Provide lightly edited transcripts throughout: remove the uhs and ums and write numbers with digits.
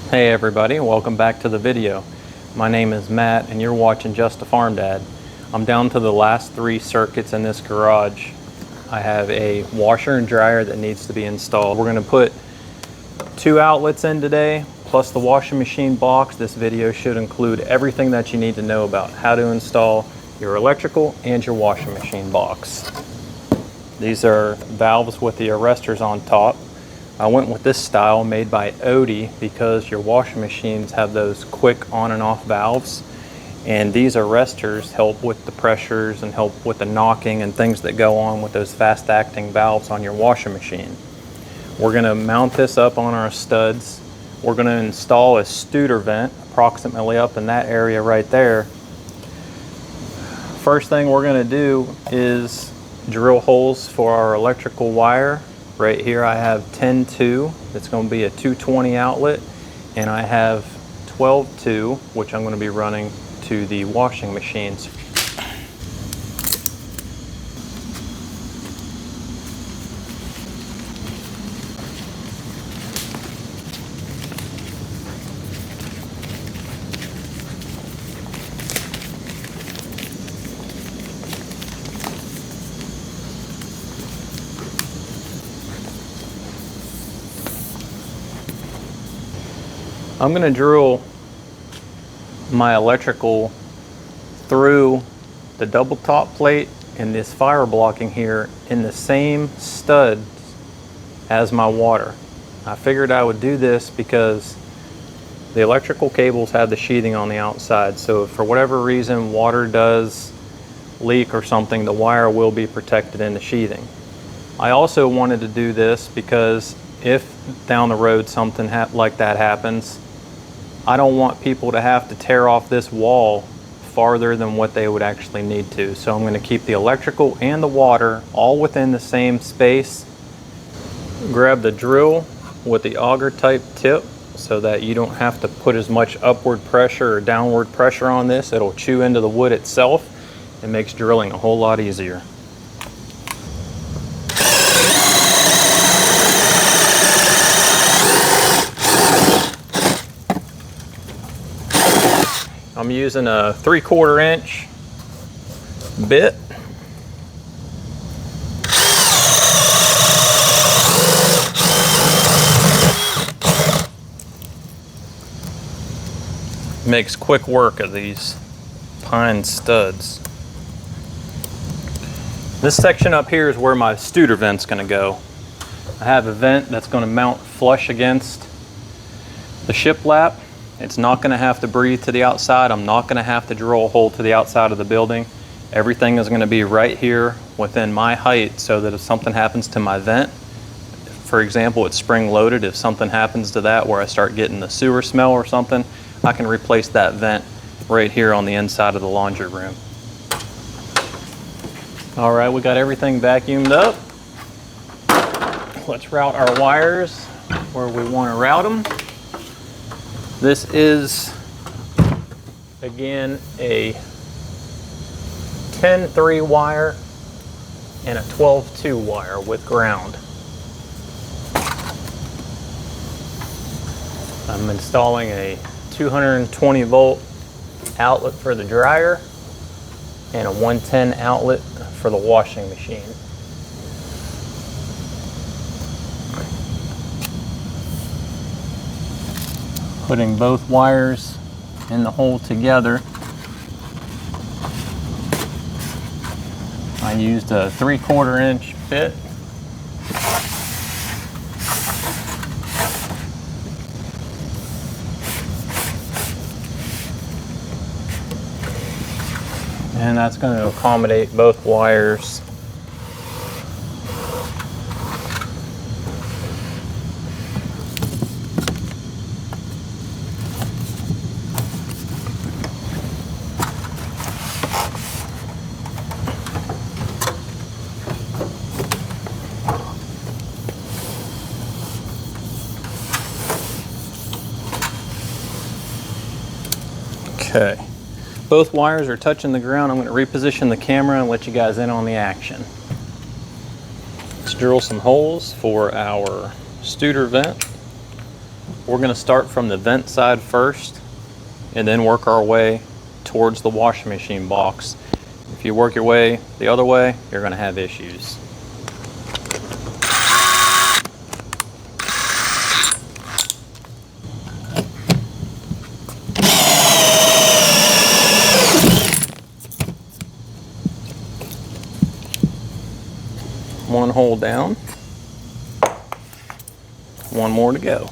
Hey everybody, welcome back to the video. My name is Matt and you're watching Just a Farm Dad. I'm down to the last 3 circuits in this garage. I have a washer and dryer that needs to be installed. We're going to put 2 outlets in today, plus the washing machine box. This video should include everything that you need to know about how to install your electrical and your washing machine box. These are valves with the arrestors on top. I went with this style made by Odie because your washing machines have those quick on and off valves, and these arrestors help with the pressures and help with the knocking and things that go on with those fast acting valves on your washing machine. We're going to mount this up on our studs. We're going to install a Studer vent approximately up in that area right there. First thing we're going to do is drill holes for our electrical wire. Right here I have 10-2, that's going to be a 220 outlet, and I have 12-2, which I'm going to be running to the washing machines. I'm going to drill my electrical through the double top plate and this fire blocking here in the same studs as my water. I figured I would do this because the electrical cables have the sheathing on the outside, so if for whatever reason water does leak or something, the wire will be protected in the sheathing. I also wanted to do this because if down the road something like that happens, I don't want people to have to tear off this wall farther than what they would actually need to. So I'm going to keep the electrical and the water all within the same space. Grab the drill with the auger type tip so that you don't have to put as much upward pressure or downward pressure on this. It'll chew into the wood itself. It makes drilling a whole lot easier. I'm using a 3/4 inch bit. Makes quick work of these pine studs. This section up here is where my Studer vent's going to go. I have a vent that's going to mount flush against the shiplap. It's not going to have to breathe to the outside. I'm not going to have to drill a hole to the outside of the building. Everything is going to be right here within my height, so that if something happens to my vent, for example, it's spring loaded, if something happens to that where I start getting the sewer smell or something, I can replace that vent right here on the inside of the laundry room. All right, we got everything vacuumed up. Let's route our wires where we want to route them. This is, again, a 10-3 wire and a 12-2 wire with ground. I'm installing a 220 volt outlet for the dryer and a 110 outlet for the washing machine. Putting both wires in the hole together. I used a 3/4 inch bit. And that's going to accommodate both wires. Okay, both wires are touching the ground. I'm going to reposition the camera and let you guys in on the action. Let's drill some holes for our Studer vent. we're going to start from the vent side first and then work our way towards the washing machine box. If you work your way the other way, you're going to have issues. One hole down, one more to go.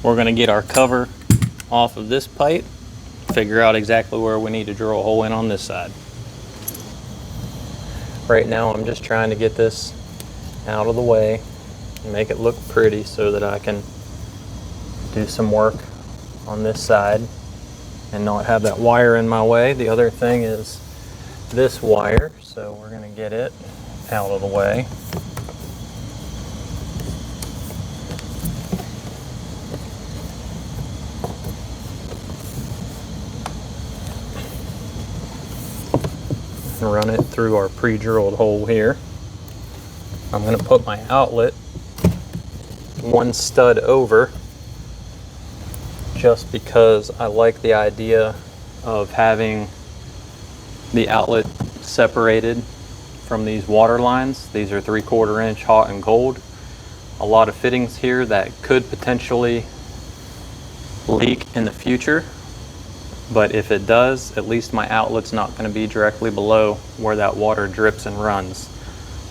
We're going to get our cover off of this pipe, figure out exactly where we need to drill a hole in on this side. Right now I'm just trying to get this out of the way and make it look pretty so that I can do some work on this side and not have that wire in my way. The other thing is this wire, so we're going to get it out of the way. And run it through our pre-drilled hole here. I'm going to put my outlet one stud over just because I like the idea of having the outlet separated from these water lines. These are 3/4 inch hot and cold. A lot of fittings here that could potentially leak in the future, but if it does, at least my outlet's not going to be directly below where that water drips and runs.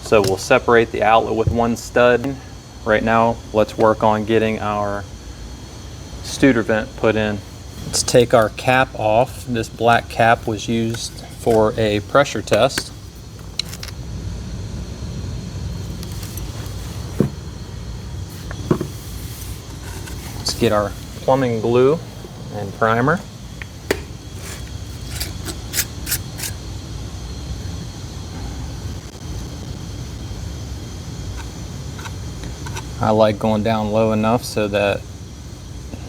So we'll separate the outlet with one stud. Right now, let's work on getting our Studer vent put in. Let's take our cap off. This black cap was used for a pressure test. Let's get our plumbing glue and primer. I like going down low enough so that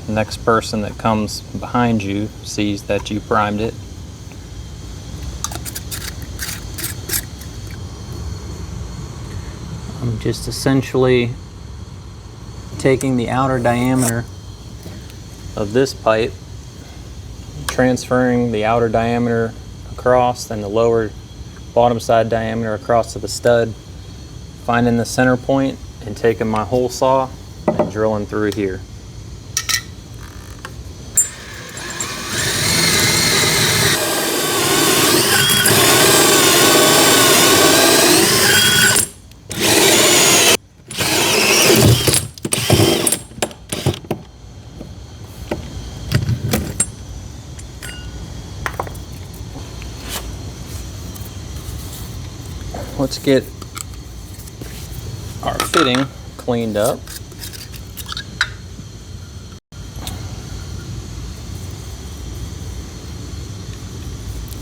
the next person that comes behind you sees that you primed it. I'm just essentially taking the outer diameter of this pipe, transferring the outer diameter across, and the lower bottom side diameter across to the stud, finding the center point and taking my hole saw and drilling through here. Let's get our fitting cleaned up.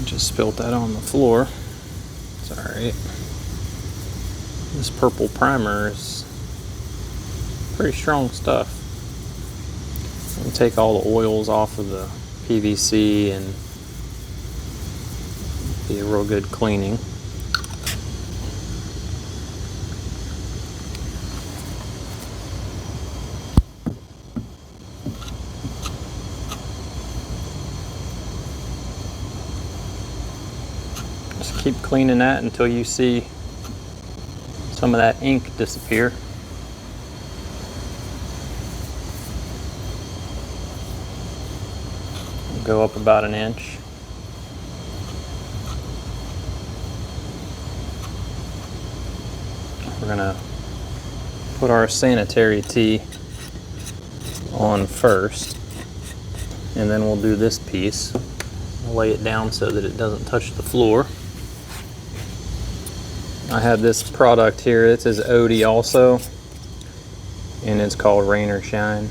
Just spilled that on the floor. It's alright. This purple primer is pretty strong stuff. It'll take all the oils off of the PVC and be a real good cleaning. Just keep cleaning that until you see some of that ink disappear. Go up about an inch. We're gonna put our sanitary tee on first, and then we'll do this piece. We'll lay it down so that it doesn't touch the floor. I have this product here. It says Odie also, and it's called Rain or Shine.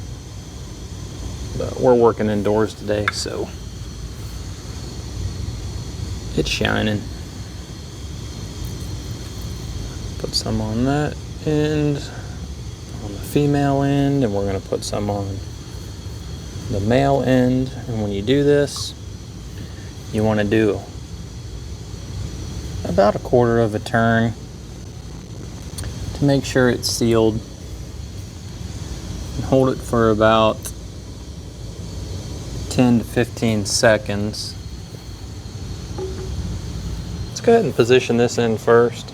But we're working indoors today, so it's shining. Put some on that end, on the female end, and we're going to put some on the male end. And when you do this, you want to do about 1/4 of a turn to make sure it's sealed And hold it for about 10 to 15 seconds. Let's go ahead and position this in first.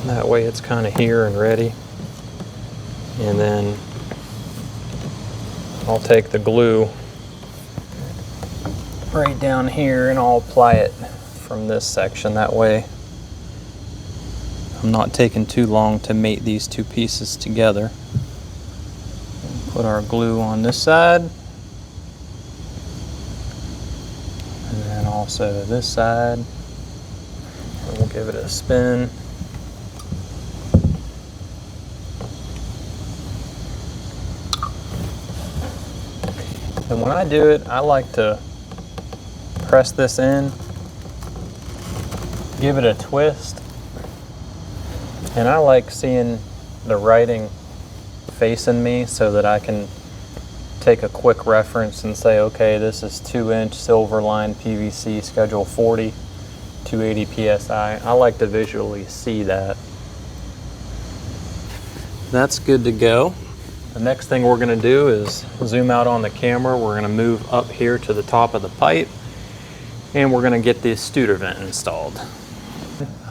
That way it's kind of here and ready. And then I'll take the glue right down here and I'll apply it from this section. That way I'm not taking too long to mate these two pieces together. Put our glue on this side. And then also this side. And we'll give it a spin. And when I do it, I like to press this in, give it a twist, and I like seeing the writing facing me so that I can take a quick reference and say, okay, this is 2-inch silver line PVC schedule 40, 280 PSI. I like to visually see that. That's good to go. The next thing we're going to do is zoom out on the camera. We're going to move up here to the top of the pipe and we're going to get the Studer vent installed.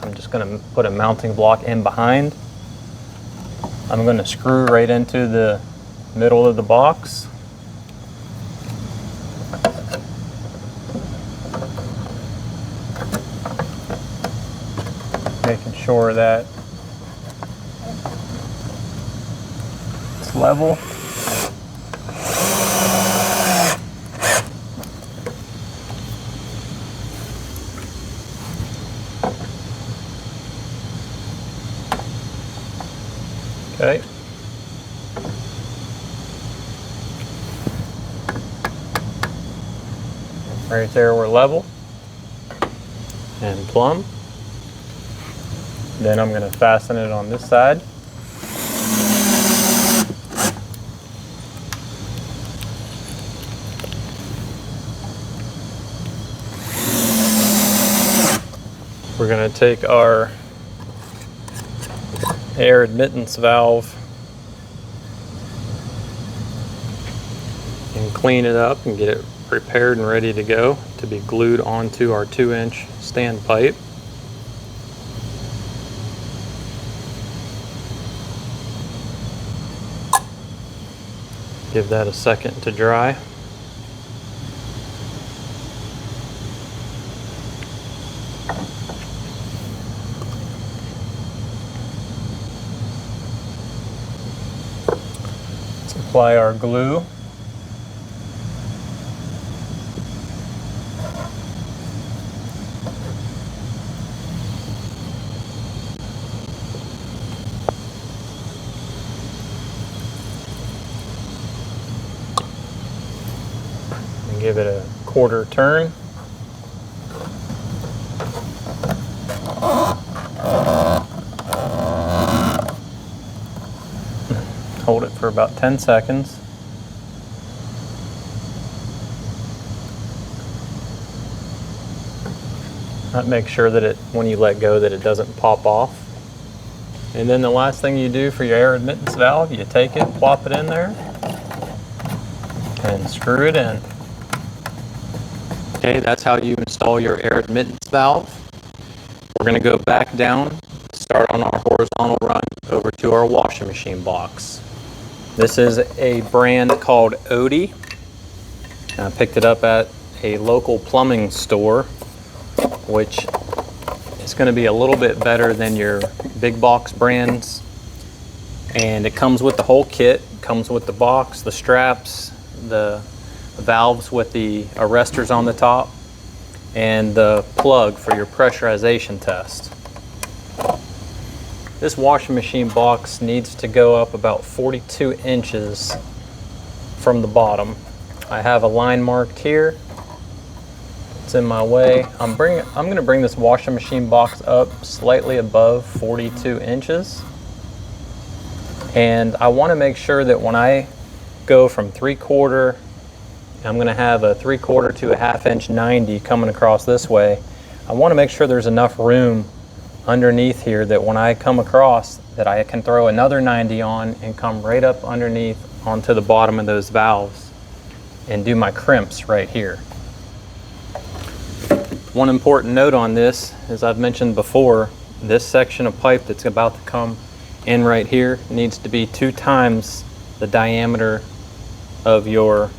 I'm just going to put a mounting block in behind. I'm going to screw right into the middle of the box. Making sure that it's level. Okay. Right there, we're level and plumb. Then I'm going to fasten it on this side. We're going to take our air admittance valve and clean it up and get it prepared and ready to go to be glued onto our 2-inch standpipe. Give that a second to dry. Let's apply our glue. Give it a quarter turn. Hold it for about 10 seconds. That makes sure that when you let go that it doesn't pop off. And then the last thing you do for your air admittance valve, you take it, plop it in there, and screw it in. Okay, that's how you install your air admittance valve. We're going to go back down, start on our horizontal run over to our washing machine box. This is a brand called Odie. I picked it up at a local plumbing store, which is going to be a little bit better than your big box brands. And it comes with the whole kit. It comes with the box, the straps, the valves with the arrestors on the top, and the plug for your pressurization test. This washing machine box needs to go up about 42 inches from the bottom. I have a line marked here. It's in my way. I'm going to bring this washing machine box up slightly above 42 inches. And I want to make sure that when I go from 3/4, I'm going to have a 3/4 to a 1/2 inch 90 coming across this way. I want to make sure there's enough room underneath here that when I come across that I can throw another 90 on and come right up underneath onto the bottom of those valves and do my crimps right here. One important note on this, as I've mentioned before, this section of pipe that's about to come in right here needs to be 2 times the diameter of your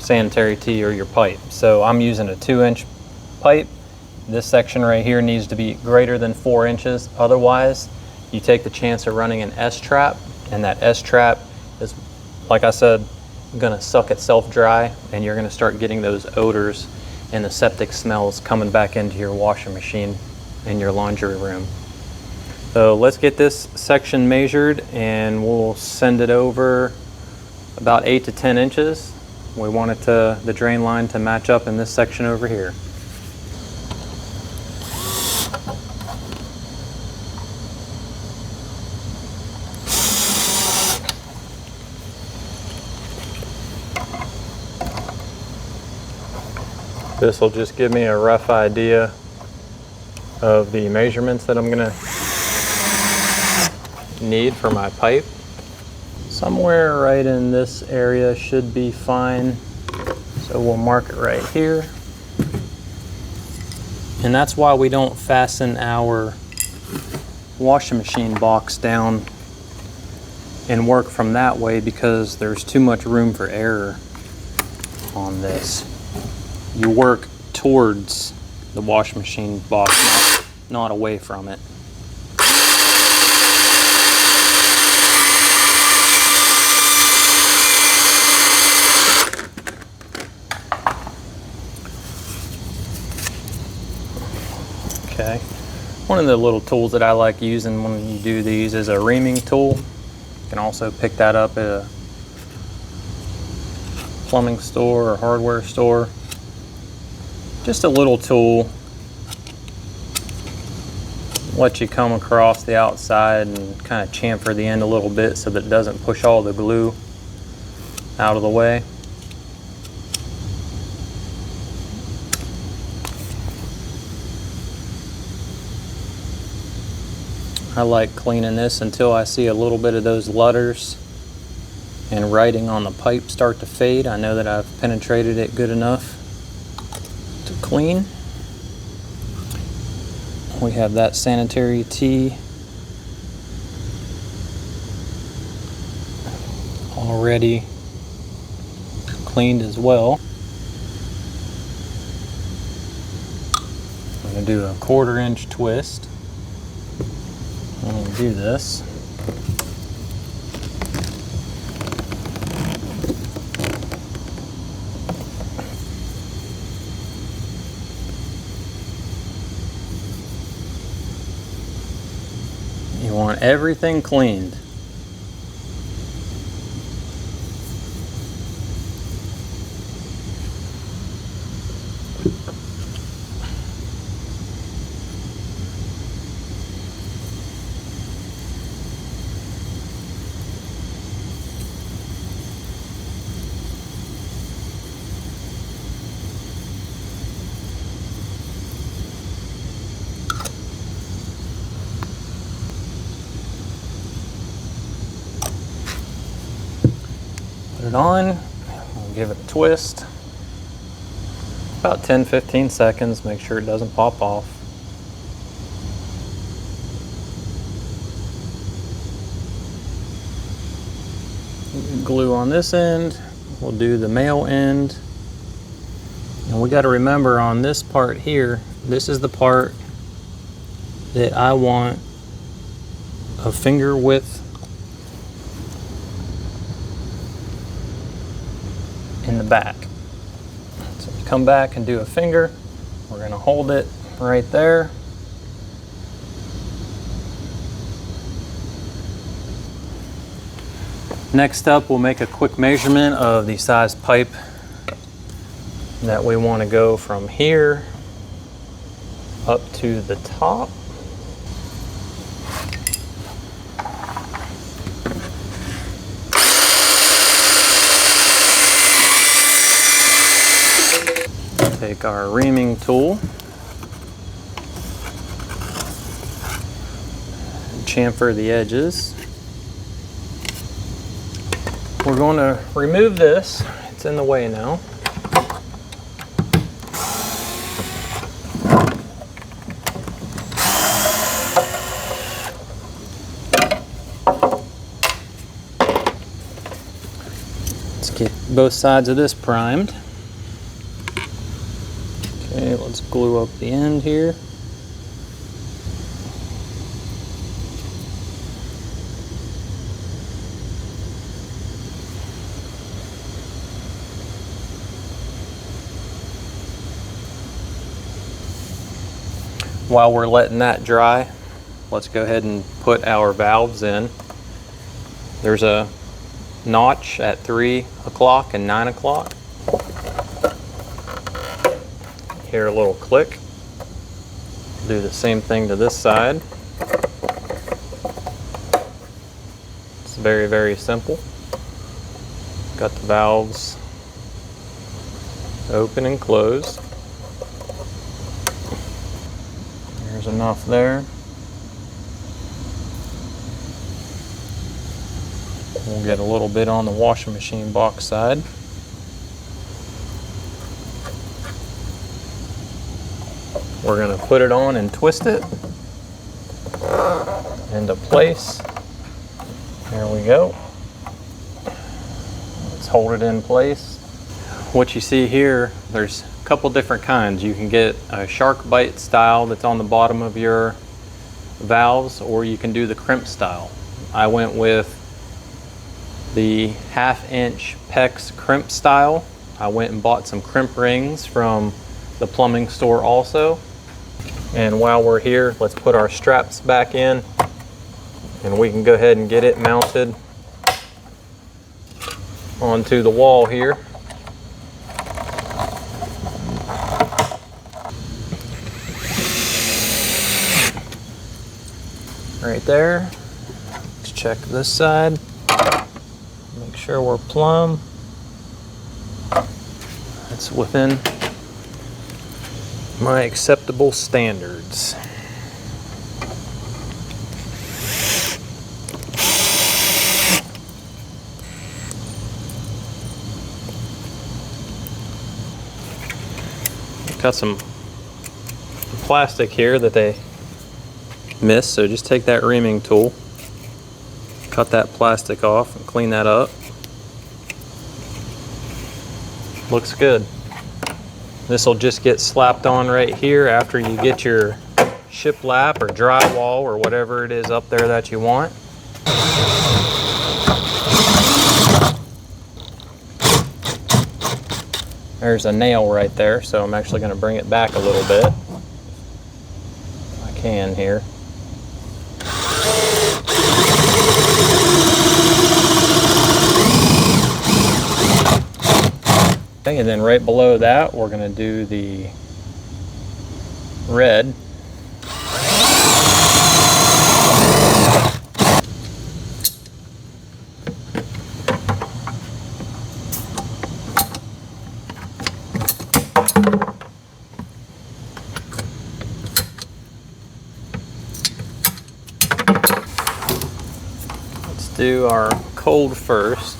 sanitary tee or your pipe. So I'm using a 2-inch pipe. This section right here needs to be greater than 4 inches. Otherwise, you take the chance of running an S-trap, and that S-trap is, like I said, gonna suck itself dry, and you're gonna start getting those odors and the septic smells coming back into your washing machine in your laundry room. So let's get this section measured and we'll send it over about 8 to 10 inches. We want it to, the drain line to match up in this section over here. This will just give me a rough idea of the measurements that I'm gonna need for my pipe. Somewhere right in this area should be fine. So we'll mark it right here. And that's why we don't fasten our washing machine box down and work from that way, because there's too much room for error on this. You work towards the washing machine box, not away from it. Okay. One of the little tools that I like using when you do these is a reaming tool. You can also pick that up at a plumbing store or hardware store. Just a little tool, let you come across the outside and kind of chamfer the end a little bit so that it doesn't push all the glue out of the way. I like cleaning this until I see a little bit of those letters and writing on the pipe start to fade. I know that I've penetrated it good enough to clean. We have that sanitary tee already cleaned as well. I'm going to do a 1/4 inch twist. I'm going to do this. You want everything cleaned. Put it on, we'll give it a twist. About 10-15 seconds, make sure it doesn't pop off. Glue on this end, we'll do the male end. And we got to remember on this part here, this is the part that I want a finger width in the back. So you come back and do a finger. We're going to hold it right there. Next up, we'll make a quick measurement of the size pipe that we want to go from here up to the top. Take our reaming tool. chamfer the edges. We're going to remove this. It's in the way now. Let's get both sides of this primed. Okay, let's glue up the end here. While we're letting that dry, let's go ahead and put our valves in. There's a notch at 3 o'clock and 9 o'clock. Hear a little click. Do the same thing to this side. It's very, very simple. Got the valves open and closed. There's enough there. We'll get a little bit on the washing machine box side. We're going to put it on and twist it into place. There we go. Let's hold it in place. What you see here, there's a couple different kinds. You can get a shark bite style that's on the bottom of your valves, or you can do the crimp style. I went with the 1/2 inch PEX crimp style. I went and bought some crimp rings from the plumbing store also. And while we're here, let's put our straps back in and we can go ahead and get it mounted onto the wall here. Right there. Let's check this side. Make sure we're plumb. That's within my acceptable standards. Got some plastic here that they missed, so just take that reaming tool, cut that plastic off and clean that up. Looks good. This will just get slapped on right here after you get your shiplap or drywall or whatever it is up there that you want. There's a nail right there, so I'm actually going to bring it back a little bit. If I can here. Okay, and then right below that, we're going to do the red. Let's do our cold first.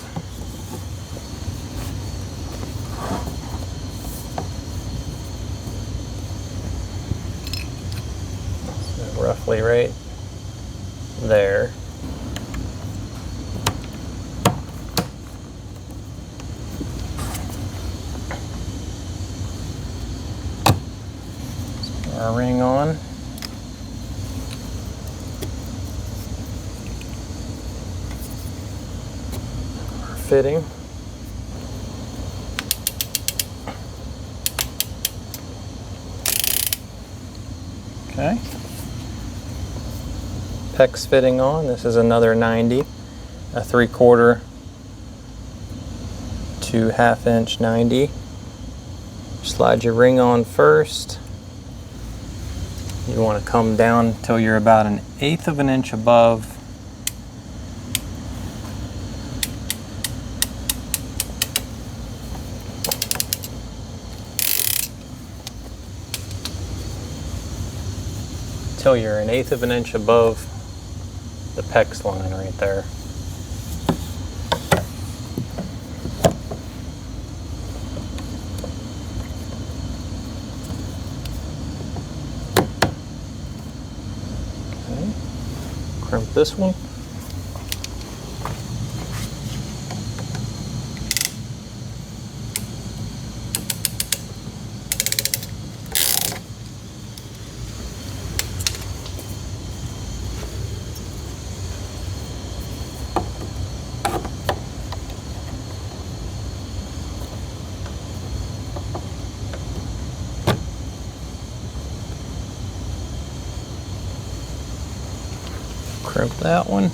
Roughly right there. Let's put our ring on. Our fitting. Okay. PEX fitting on. This is another 90, a 3/4 to 1/2 inch 90. Slide your ring on first. You want to come down until you're about 1/8 of an inch above. Till you're 1/8 of an inch above the PEX line right there. Okay. Crimp this one. Crimp that one.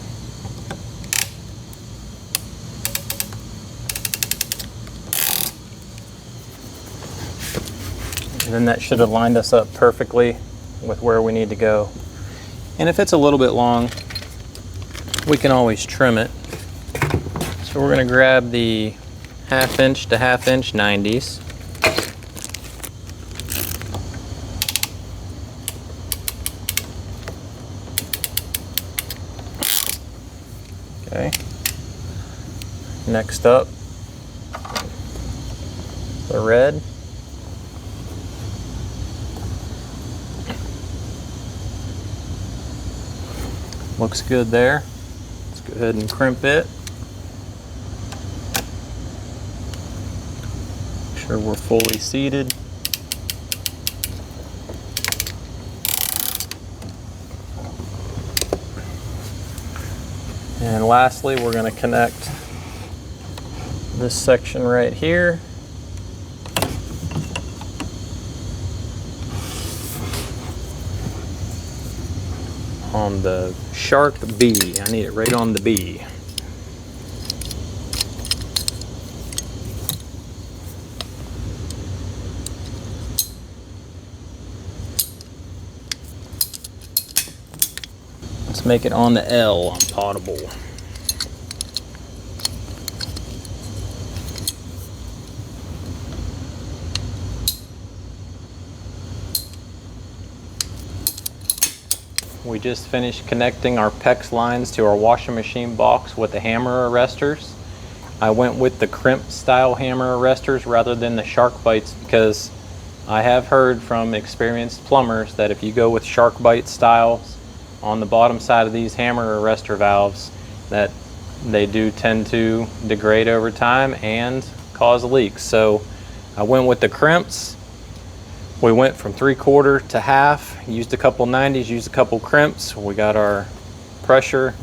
And then that should have lined us up perfectly with where we need to go. And if it's a little bit long, we can always trim it. So we're going to grab the 1/2 inch to 1/2 inch 90s. Okay. Next up, the red. Looks good there. Let's go ahead and crimp it. Make sure we're fully seated. And lastly, we're going to connect this section right here. On the shark B. I need it right on the B. Let's make it on the L on potable. We just finished connecting our PEX lines to our washing machine box with the hammer arrestors. I went with the crimp style hammer arrestors rather than the shark bites because I have heard from experienced plumbers that if you go with shark bite styles on the bottom side of these hammer arrestor valves, that they do tend to degrade over time and cause leaks. So I went with the crimps. We went from 3/4 to 1/2, used a couple 90s, used a couple crimps. We got our pressure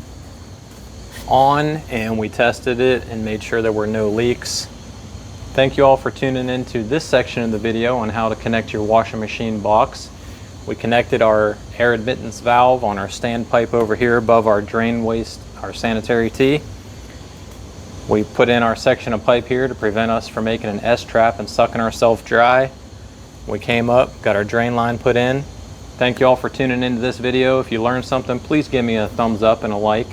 on and we tested it and made sure there were no leaks. Thank you all for tuning into this section of the video on how to connect your washing machine box. We connected our air admittance valve on our standpipe over here above our drain waste, our sanitary tee. We put in our section of pipe here to prevent us from making an S-trap and sucking ourselves dry. We came up, got our drain line put in. Thank you all for tuning into this video. If you learned something, please give me a thumbs up and a like.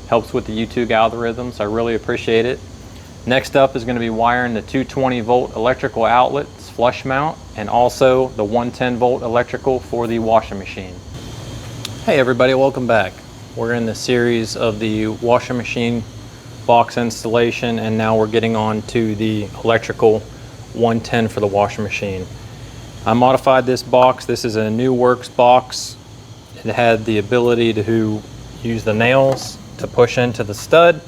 Helps with the YouTube algorithms. I really appreciate it. Next up is going to be wiring the 220 volt electrical outlets flush mount and also the 110 volt electrical for the washing machine. Hey everybody, welcome back. We're in the series of the washing machine box installation and now we're getting on to the electrical 110 for the washing machine. I modified this box. This is a New Works box. It had the ability to use the nails to push into the stud,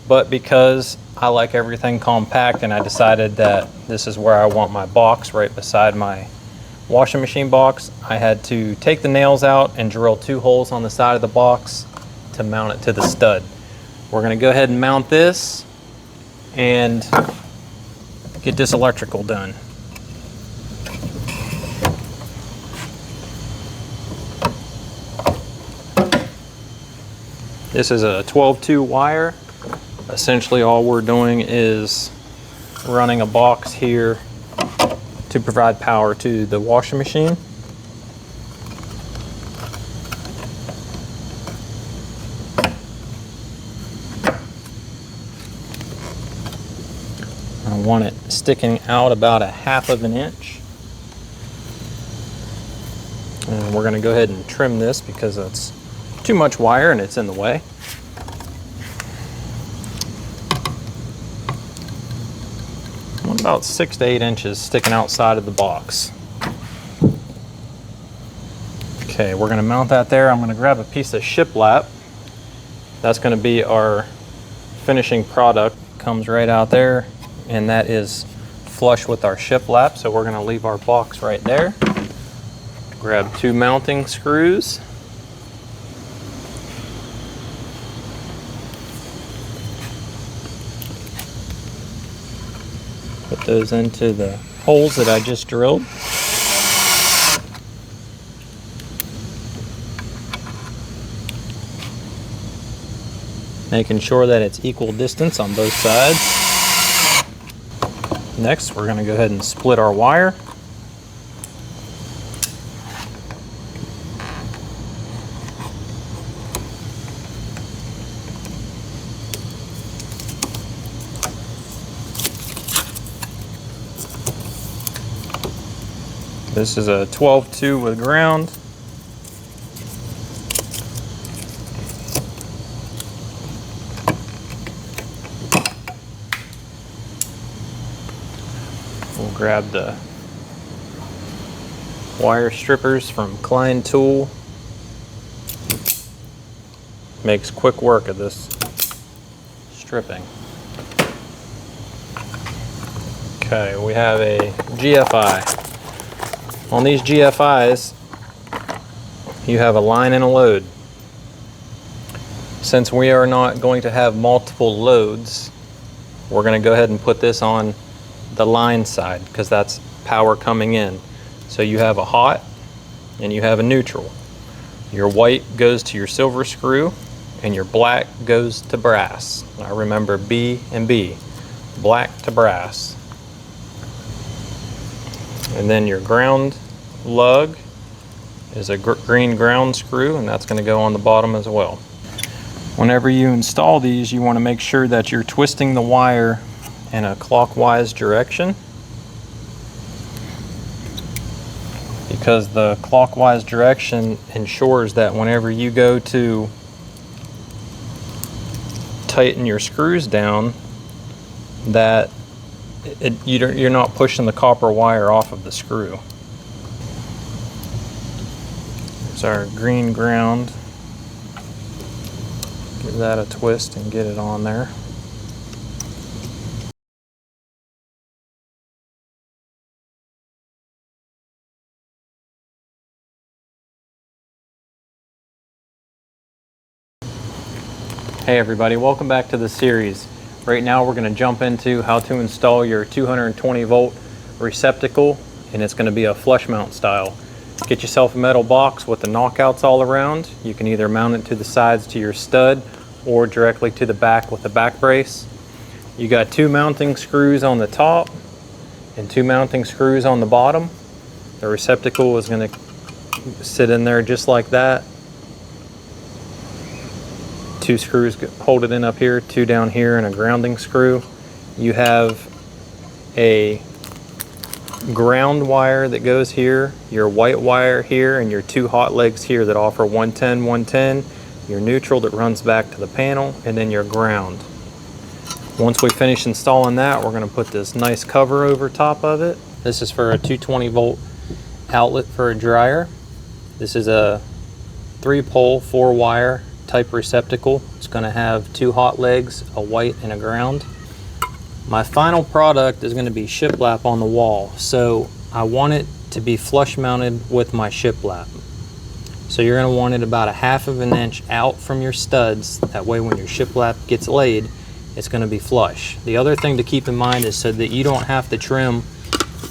but because I like everything compact and I decided that this is where I want my box right beside my washing machine box, I had to take the nails out and drill 2 holes on the side of the box to mount it to the stud. We're going to go ahead and mount this and get this electrical done. This is a 12-2 wire. Essentially all we're doing is running a box here to provide power to the washing machine. I want it sticking out about 1/2 inch. And we're going to go ahead and trim this because it's too much wire and it's in the way. About 6 to 8 inches sticking outside of the box. Okay, we're gonna mount that there. I'm gonna grab a piece of shiplap. That's gonna be our finishing product. Comes right out there, and that is flush with our shiplap, so we're gonna leave our box right there. Grab 2 mounting screws. Put those into the holes that I just drilled. Making sure that it's equal distance on both sides. Next, we're going to go ahead and split our wire. This is a 12-2 with ground. We'll grab the wire strippers from Klein Tool. Makes quick work of this stripping. Okay, we have a GFI. On these GFIs, you have a line and a load. Since we are not going to have multiple loads, we're going to go ahead and put this on the line side because that's power coming in. So you have a hot and you have a neutral. Your white goes to your silver screw and your black goes to brass. Now remember B and B, black to brass. And then your ground lug is a green ground screw, and that's going to go on the bottom as well. Whenever you install these, you want to make sure that you're twisting the wire in a clockwise direction, because the clockwise direction ensures that whenever you go to tighten your screws down, that you're not pushing the copper wire off of the screw. There's our green ground. Give that a twist and get it on there. Hey everybody, welcome back to the series. Right now we're going to jump into how to install your 220 volt receptacle, and it's going to be a flush mount style. Get yourself a metal box with the knockouts all around. You can either mount it to the sides to your stud or directly to the back with the back brace. You got 2 mounting screws on the top and 2 mounting screws on the bottom. The receptacle is going to sit in there just like that. 2 screws hold it in up here, 2 down here, and a grounding screw. You have a ground wire that goes here, your white wire here, and your 2 hot legs here that offer 110, 110, your neutral that runs back to the panel, and then your ground. Once we finish installing that, we're going to put this nice cover over top of it. This is for a 220 volt outlet for a dryer. This is a 3-pole, 4-wire type receptacle. It's going to have 2 hot legs, a white and a ground. My final product is going to be shiplap on the wall, so I want it to be flush mounted with my shiplap. So you're going to want it about a 1/2 inch out from your studs. That way when your shiplap gets laid, it's going to be flush. The other thing to keep in mind is so that you don't have to trim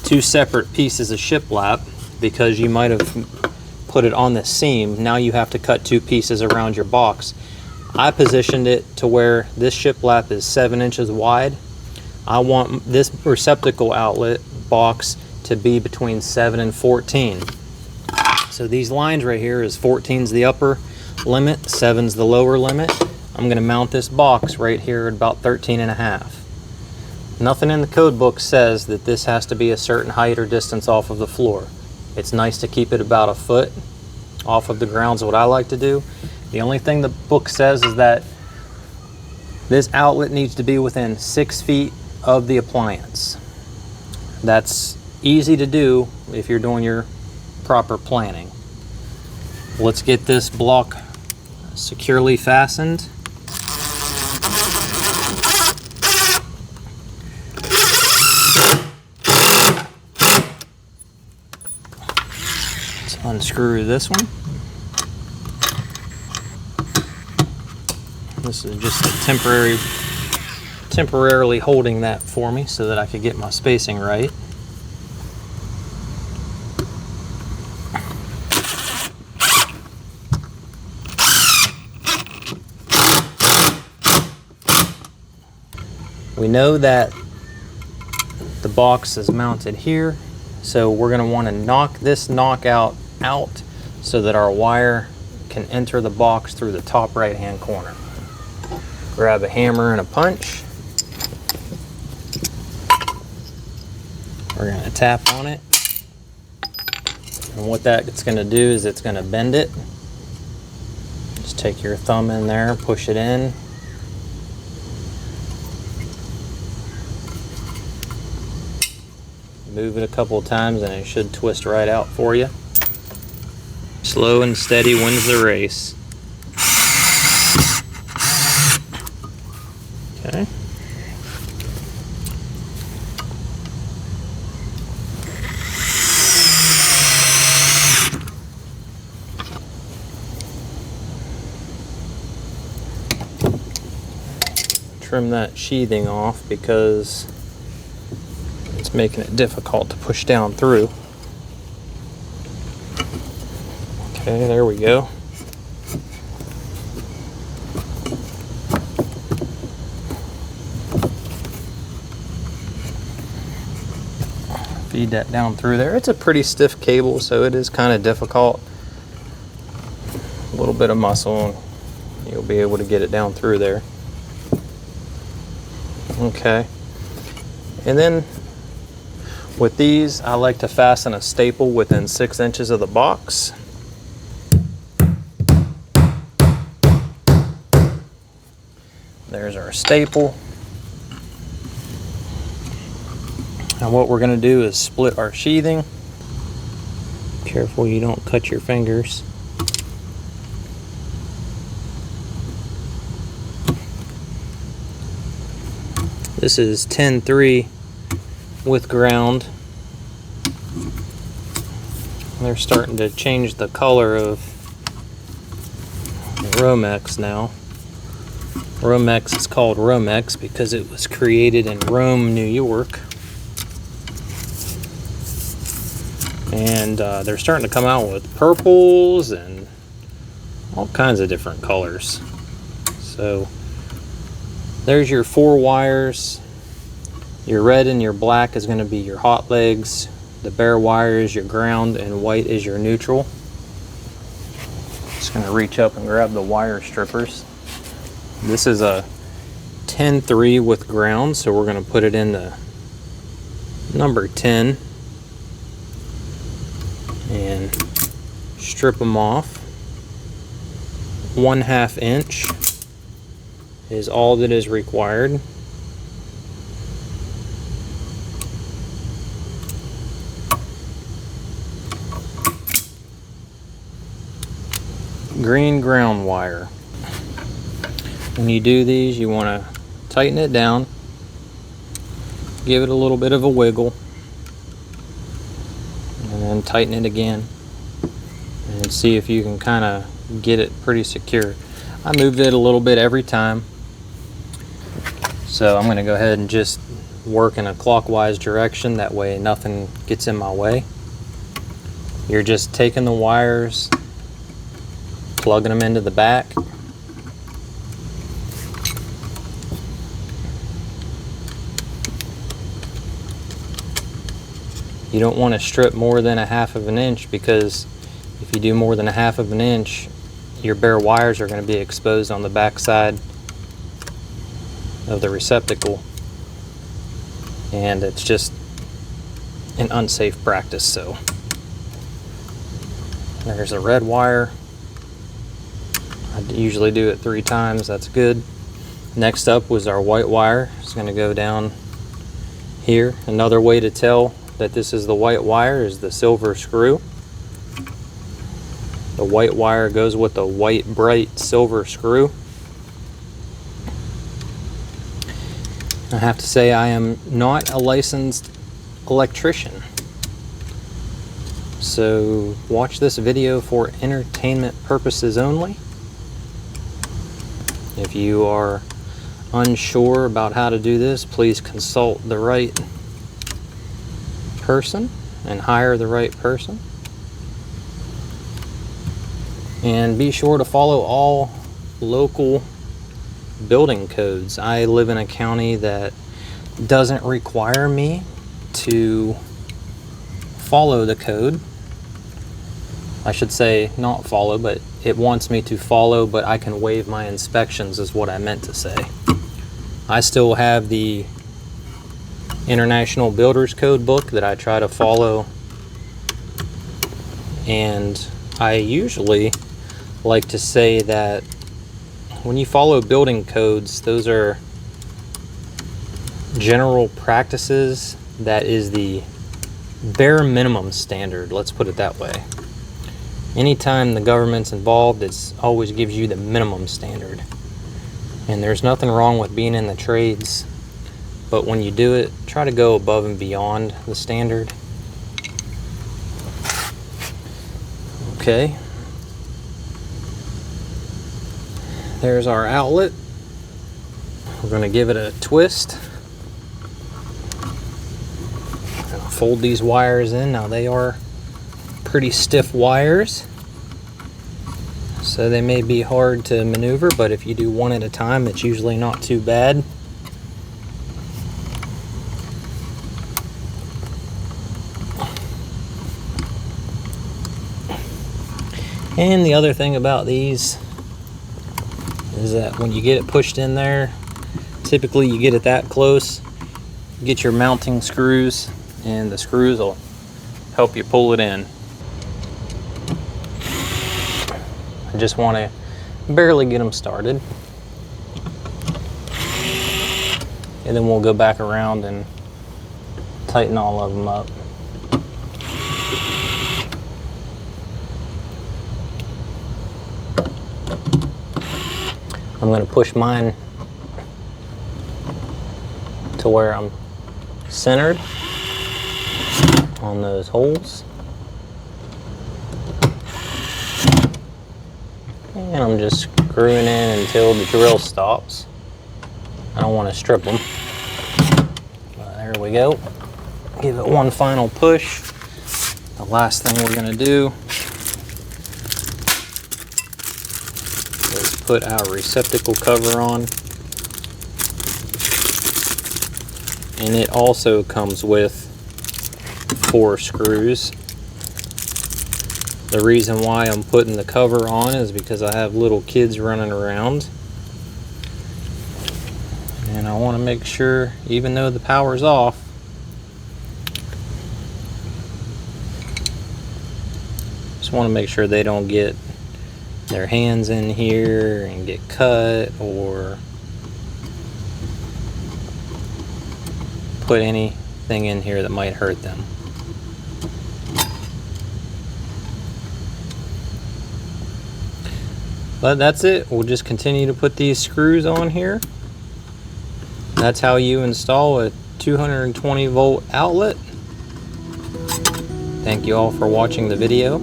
2 separate pieces of shiplap, because you might have put it on the seam. Now you have to cut 2 pieces around your box. I positioned it to where this shiplap is 7 inches wide. I want this receptacle outlet box to be between 7 and 14. So these lines right here is 14's the upper limit, 7's the lower limit. I'm going to mount this box right here at about 13.5. Nothing in the code book says that this has to be a certain height or distance off of the floor. It's nice to keep it about a foot off of the ground is what I like to do. The only thing the book says is that this outlet needs to be within 6 feet of the appliance. That's easy to do if you're doing your proper planning. Let's get this block securely fastened. Let's unscrew this one. This is just temporarily holding that for me so that I could get my spacing right. We know that the box is mounted here, so we're going to want to knock this knockout out so that our wire can enter the box through the top right hand corner. Grab a hammer and a punch. We're going to tap on it, and what that's going to do is it's going to bend it. Just take your thumb in there, push it in. Move it a couple of times and it should twist right out for you. Slow and steady wins the race. Okay. Trim that sheathing off because it's making it difficult to push down through. Okay, there we go. Feed that down through there. It's a pretty stiff cable, so it is kind of difficult. A little bit of muscle and you'll be able to get it down through there. Okay. And then with these, I like to fasten a staple within 6 inches of the box. There's our staple. And what we're going to do is split our sheathing. Careful you don't cut your fingers. This is 10-3 with ground. They're starting to change the color of Romex now. Romex is called Romex because it was created in Rome, New York. And they're starting to come out with purples and all kinds of different colors. So there's your 4 wires. Your red and your black is going to be your hot legs. The bare wire is your ground and white is your neutral. Just going to reach up and grab the wire strippers. This is a 10-3 with ground, so we're going to put it in the number 10 and strip them off. 1/2 inch is all that is required. Green ground wire. When you do these, you want to tighten it down, give it a little bit of a wiggle, and then tighten it again and see if you can kind of get it pretty secure. I moved it a little bit every time, so I'm going to go ahead and just work in a clockwise direction, that way nothing gets in my way. You're just taking the wires, plugging them into the back. You don't want to strip more than 1/2 inch, because if you do more than 1/2 inch, your bare wires are going to be exposed on the back side of the receptacle, and it's just an unsafe practice. So there's a red wire. I I usually do it 3 times. That's good. Next up was our white wire. It's going to go down here. Another way to tell that this is the white wire is the silver screw. The white wire goes with the white bright silver screw. I have to say I am not a licensed electrician, so watch this video for entertainment purposes only. If you are unsure about how to do this, please consult the right person and hire the right person. And be sure to follow all local building codes. I live in a county that doesn't require me to follow the code. I should say not follow, but it wants me to follow, but I can waive my inspections is what I meant to say. I still have the International Builders Code book that I try to follow, and I usually like to say that when you follow building codes, those are general practices. That is the bare minimum standard, let's put it that way. Anytime the government's involved, it always gives you the minimum standard. And there's nothing wrong with being in the trades, but when you do it, try to go above and beyond the standard. Okay. There's our outlet. We're going to give it a twist. I'll fold these wires in. Now they are pretty stiff wires, so they may be hard to maneuver, but if you do one at a time, it's usually not too bad. And the other thing about these is that when you get it pushed in there, typically you get it that close, you get your mounting screws, and the screws will help you pull it in. I just want to barely get them started, and then we'll go back around and tighten all of them up. I'm going to push mine to where I'm centered on those holes. And I'm just screwing in until the drill stops. I don't want to strip them. But there we go. Give it one final push. The last thing we're going to do is put our receptacle cover on. And it also comes with 4 screws. The reason why I'm putting the cover on is because I have little kids running around. And I want to make sure, even though the power's off, just want to make sure they don't get their hands in here and get cut or put anything in here that might hurt them. But that's it. We'll just continue to put these screws on here. That's how you install a 220 volt outlet. Thank you all for watching the video.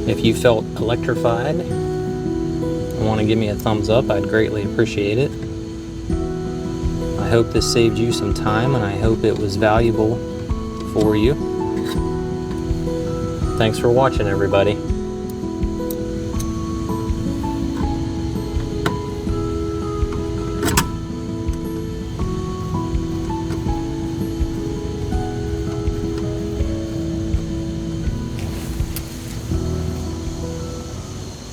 If you felt electrified and want to give me a thumbs up, I'd greatly appreciate it. I hope this saved you some time, and I hope it was valuable for you. Thanks for watching, everybody.